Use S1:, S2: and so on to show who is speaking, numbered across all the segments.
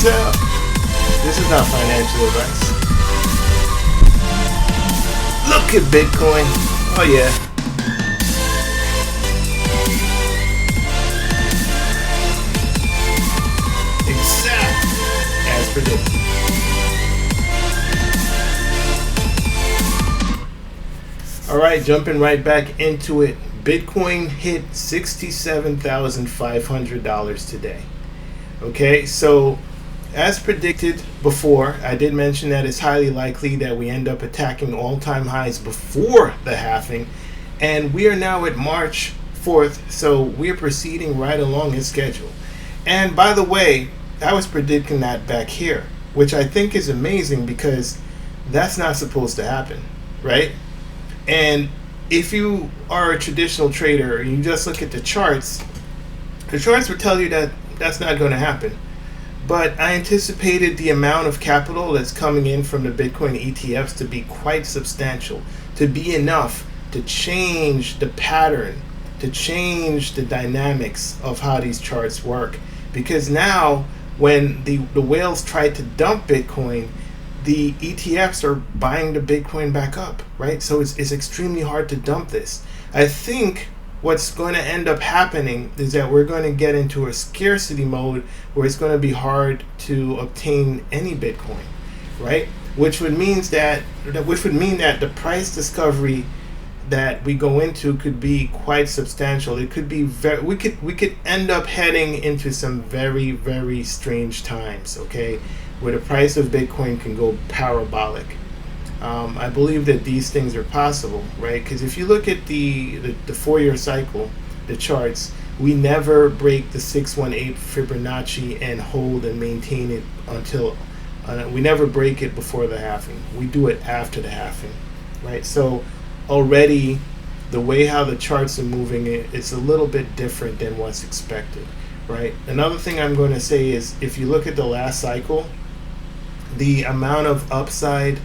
S1: Crypto.XL. This is not financial advice. Look at Bitcoin. Oh yeah. Exact as predicted. All right, jumping right back into it. Bitcoin hit $67,500 today. Okay, so as predicted before, I did mention that it's highly likely that we end up attacking all-time highs before the halving, and we are now at March 4th, so we're proceeding right along its schedule. And by the way, I was predicting that back here, which I think is amazing because that's not supposed to happen, right? And if you are a traditional trader and you just look at the charts will tell you that that's not going to happen. But I anticipated the amount of capital that's coming in from the Bitcoin ETFs to be quite substantial, to be enough to change the pattern, to change the dynamics of how these charts work. Because now, when the whales try to dump Bitcoin, the ETFs are buying the Bitcoin back up, right? So it's extremely hard to dump this. I think what's going to end up happening is that we're going to get into a scarcity mode where it's going to be hard to obtain any Bitcoin, right? Which would mean that the price discovery that we go into could be quite substantial. It could be we could end up heading into some very, very strange times, okay, where the price of Bitcoin can go parabolic. I believe that these things are possible, right? Because if you look at the 4-year cycle, the charts, we never break the 618 Fibonacci and hold and maintain it until we never break it before the halving. We do it after the halving, right? So already the way how the charts are moving, it's a little bit different than what's expected, right? Another thing I'm going to say is if you look at the last cycle, the amount of upside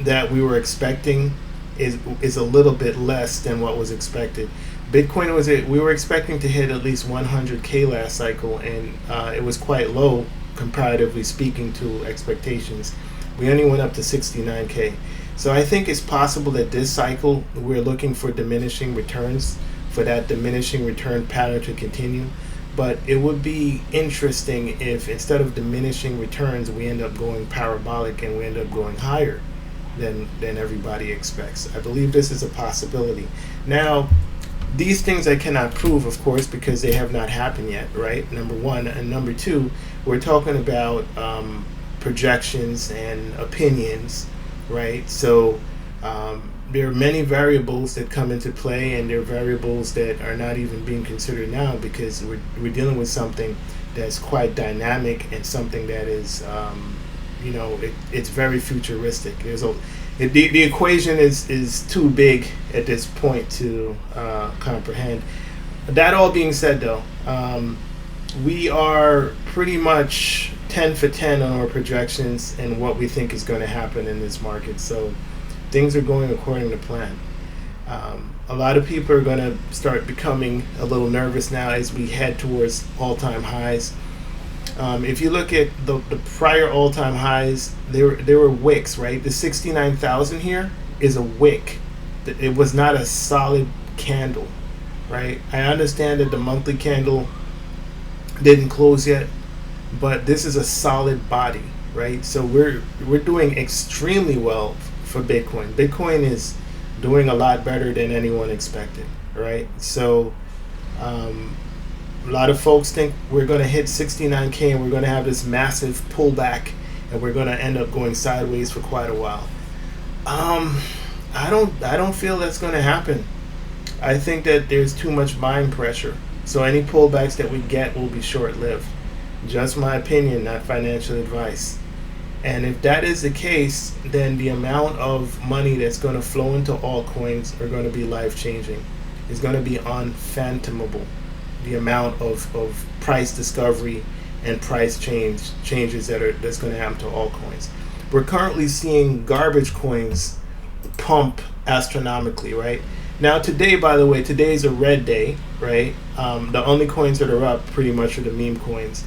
S1: that we were expecting is a little bit less than what was expected. Bitcoin we were expecting to hit at least 100K last cycle, and it was quite low comparatively speaking to expectations. We only went up to 69K. So I think it's possible that this cycle we're looking for diminishing returns, for that diminishing return pattern to continue. But it would be interesting if instead of diminishing returns, we end up going parabolic and we end up going higher than everybody expects. I believe this is a possibility. Now, these things I cannot prove, of course, because they have not happened yet, right? Number one. And number two, we're talking about projections and opinions, right? So there are many variables that come into play, and there are variables that are not even being considered now because we're dealing with something that's quite dynamic and something that is, it's very futuristic. The equation is too big at this point to comprehend. That all being said, though, we are pretty much 10 for 10 on our projections and what we think is going to happen in this market. So things are going according to plan. A lot of people are going to start becoming a little nervous now as we head towards all-time highs. If you look at the prior all-time highs, there were wicks, right? The 69,000 here is a wick. It was not a solid candle, right? I understand that the monthly candle didn't close yet, but this is a solid body, right? So we're doing extremely well for Bitcoin. Bitcoin is doing a lot better than anyone expected, right? So a lot of folks think we're going to hit 69K and we're going to have this massive pullback and we're going to end up going sideways for quite a while. I don't feel that's going to happen. I think that there's too much buying pressure. So any pullbacks that we get will be short-lived. Just my opinion, not financial advice. And if that is the case, then the amount of money that's going to flow into altcoins are going to be life-changing. It's going to be unfathomable. The amount of price discovery and price changes that's going to happen to altcoins. We're currently seeing garbage coins pump astronomically, right? Now today, by the way, today is a red day, right? The only coins that are up pretty much are the meme coins.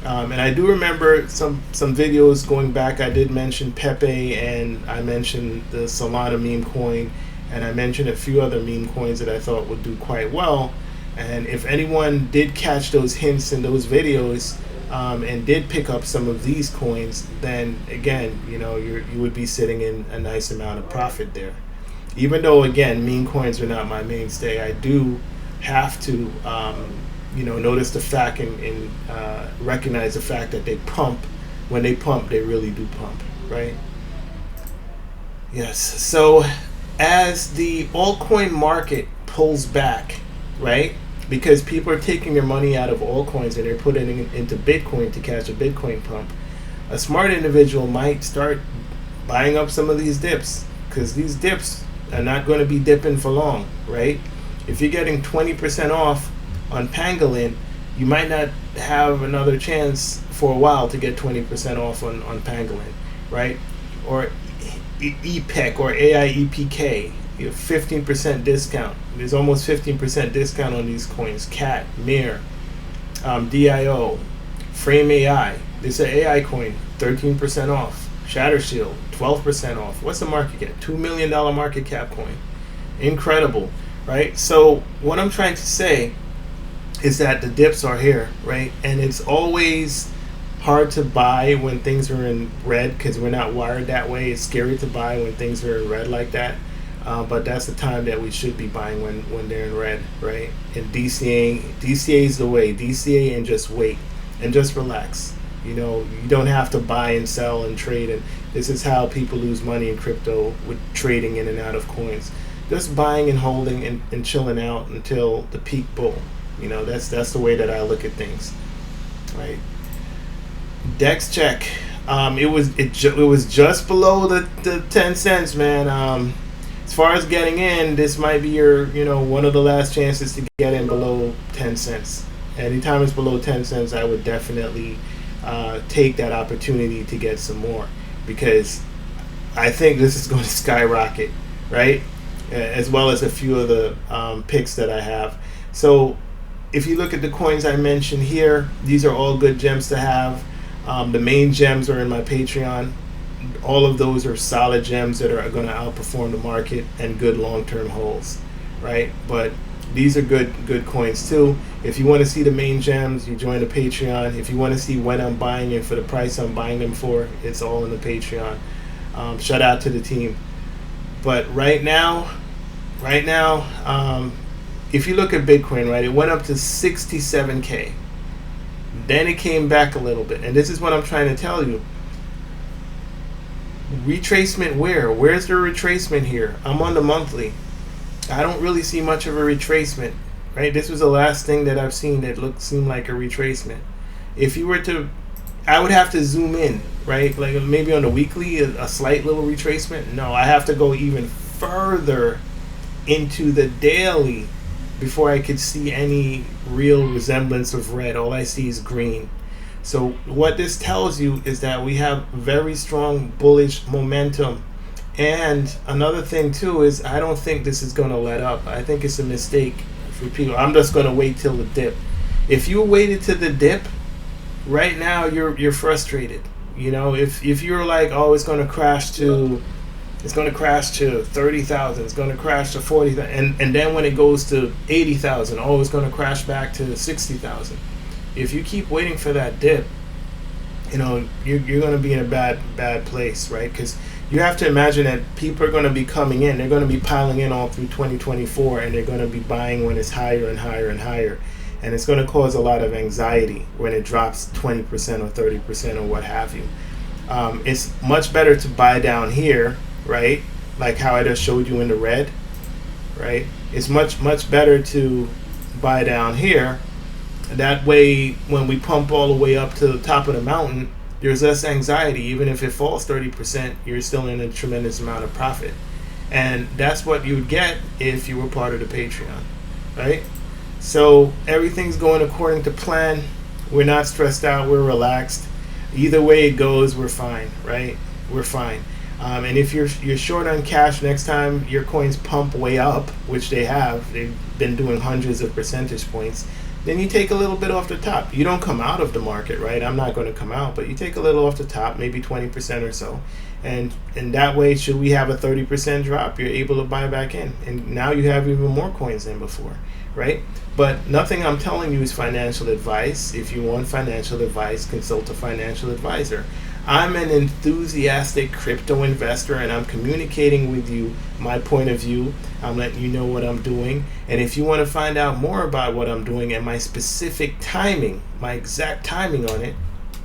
S1: And I do remember some videos going back. I did mention Pepe, and I mentioned the Solana meme coin, and I mentioned a few other meme coins that I thought would do quite well. And if anyone did catch those hints in those videos, and did pick up some of these coins, then again, you would be sitting in a nice amount of profit there. Even though, again, meme coins are not my mainstay, I do have to notice the fact and recognize the fact that they pump. When they pump, they really do pump, right? Yes. So as the altcoin market pulls back, right? Because people are taking their money out of altcoins and they're putting it into Bitcoin to catch a Bitcoin pump, a smart individual might start buying up some of these dips, because these dips are not going to be dipping for long, right? If you're getting 20% off on Pangolin, you might not have another chance for a while to get 20% off on Pangolin, right? Or EPEC or AIEPK, 15% discount. There's almost 15% discount on these coins. CAT, MIR, DIO, Frame AI. This is an AI coin, 13% off. Shatter Shield, 12% off. What's the market cap? $2 million market cap coin. Incredible, right? So what I'm trying to say is that the dips are here, right? And it's always hard to buy when things are in red, because we're not wired that way. It's scary to buy when things are in red like that. But that's the time that we should be buying, when they're in red, right? And DCA is the way. DCA and just wait and just relax. You don't have to buy and sell and trade. And this is how people lose money in crypto, with trading in and out of coins. Just buying and holding and chilling out until the peak bull. That's the way that I look at things, right? Dex check. It was just below the 10 cents, man. As far as getting in, this might be your, one of the last chances to get in below 10 cents. Anytime it's below 10 cents, I would definitely take that opportunity to get some more, because I think this is going to skyrocket, right? As well as a few of the picks that I have. So if you look at the coins I mentioned here, these are all good gems to have. The main gems are in my Patreon. All of those are solid gems that are going to outperform the market and good long-term holds, right? But these are good coins too. If you want to see the main gems, you join the Patreon. If you want to see when I'm buying and for the price I'm buying them for, it's all in the Patreon. Shout out to the team. But right now, if you look at Bitcoin, right, it went up to 67K. Then it came back a little bit. And this is what I'm trying to tell you. Retracement where? Where's the retracement here? I'm on the monthly. I don't really see much of a retracement, right? This was the last thing that I've seen that seemed like a retracement. If you were to, I would have to zoom in, right? Like maybe on the weekly, a slight little retracement. No, I have to go even further into the daily before I could see any real resemblance of red. All I see is green. So what this tells you is that we have very strong bullish momentum. And another thing too is I don't think this is going to let up. I think it's a mistake for people. I'm just going to wait till the dip. If you waited to the dip, right now you're frustrated. If you're like, oh, it's going to crash to 30,000, it's going to crash to 40,000, and then when it goes to 80,000, oh, it's going to crash back to 60,000. If you keep waiting for that dip, you're going to be in a bad place, right? Because you have to imagine that people are going to be coming in. They're going to be piling in all through 2024, and they're going to be buying when it's higher and higher and higher. And it's going to cause a lot of anxiety when it drops 20% or 30% or what have you. It's much better to buy down here, right? Like how I just showed you in the red, right? It's much better to buy down here. That way, when we pump all the way up to the top of the mountain, there's less anxiety. Even if it falls 30%, you're still in a tremendous amount of profit. And that's what you would get if you were part of the Patreon, right? So everything's going according to plan. We're not stressed out. We're relaxed. Either way it goes, we're fine, right? We're fine. And if you're short on cash, next time your coins pump way up, which they've been doing hundreds of percentage points, then you take a little bit off the top. You don't come out of the market, right? I'm not going to come out, but you take a little off the top, maybe 20% or so. And that way, should we have a 30% drop, you're able to buy back in. And now you have even more coins than before, right? But nothing I'm telling you is financial advice. If you want financial advice, consult a financial advisor. I'm an enthusiastic crypto investor, and I'm communicating with you my point of view. I'm letting you know what I'm doing. And if you want to find out more about what I'm doing and my specific timing, my exact timing on it,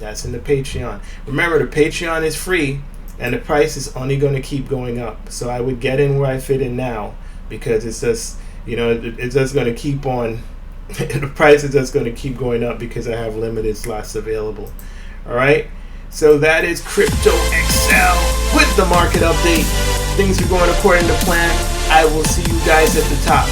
S1: that's in the Patreon. Remember, the Patreon is free, and the price is only going to keep going up. So I would get in where I fit in now, because it's just, it's just going to keep on, the price is just going to keep going up because I have limited slots available. All right. So that is Crypto.XL with the market update. Things are going according to plan. I will see you guys at the top.